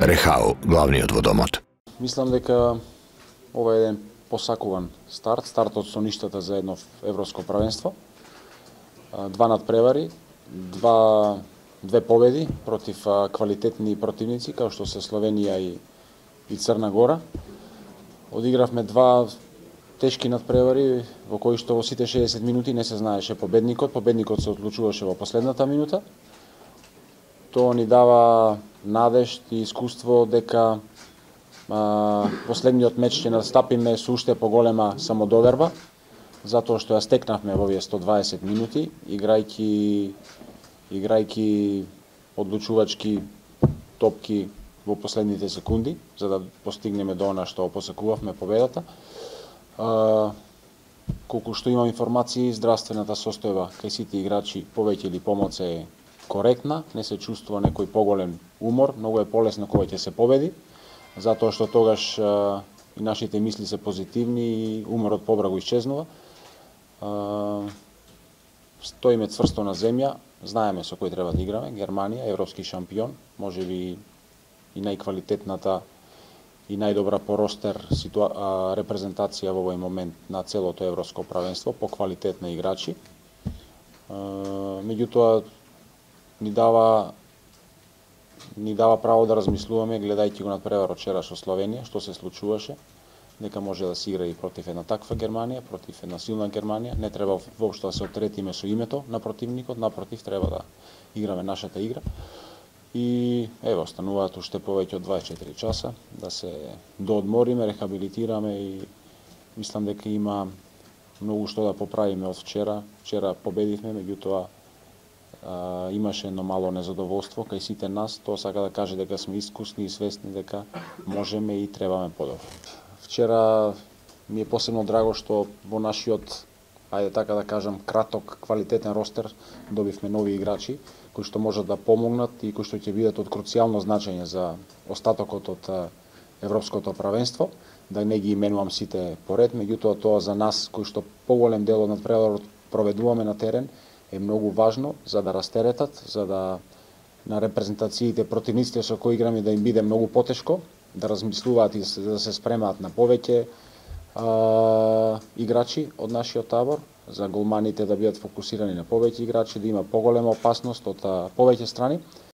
Рехао, главниот во домот. Мислам дека ова е еден посакуван стартот со ништата за едно европско првенство. Два надпревари, две победи против квалитетни противници како што се Словенија и Црна Гора. Одигравме два тешки надпревари во кои што во сите 60 минути не се знаеше победникот. Победникот се одлучуваше во последната минута. Тоа ни дава надеж и искуство дека последниот меч ќе настапиме со уште поголема самодоверба, затоа што ја стекнавме во овие 120 минути, играјки одлучувачки топки во последните секунди, за да постигнеме до она што посакувавме, победата. Колку што имам информации, здравствената состојба кај сите играчи повеќе или помалку е коректна, не се чувствува некој поголем умор, многу е полесно кога ќе се победи, затоа што тогаш и нашите мисли се позитивни и уморот побрзо исчезнува. Стоиме цврсто на земја, знаеме со кој треба да играме, Германија, европски шампион, можеби и најквалитетната и најдобра по ростер репрезентација во овој момент на целото европско првенство, по квалитет на играчи. Меѓутоа, ни дава право да размислуваме, гледајќи го надпреварот вчера со Словенија, што се случуваше, дека може да се игра и против една таква Германија, против една силна Германија. Не треба воопшто да се оптеретиме со името на противникот, напротив, треба да играме нашата игра. И ево, остануваат уште повеќе од 24 часа да се доодмориме, рехабилитираме и мислам дека има многу што да поправиме од вчера. Вчера победивме, меѓутоа имаше едно мало незадоволство кај сите нас. Тоа сака да каже дека сме искусни и свесни дека можеме и требаме подобро. Вчера ми е посебно драго што во нашиот, ајде така да кажам, краток, квалитетен ростер добивме нови играчи кои што можат да помогнат и кои што ќе бидат од круцијално значење за остатокот од европското првенство. Да не ги именувам сите поред, меѓутоа тоа за нас кои што поголем дел од надпреварот проведуваме на терен е многу важно за да растеретат, за да на репрезентациите противниците со кои играме да им биде многу потешко, да размислуваат и да се спремаат на повеќе играчи од нашиот табор, за голманите да бидат фокусирани на повеќе играчи, да има поголема опасност од повеќе страни.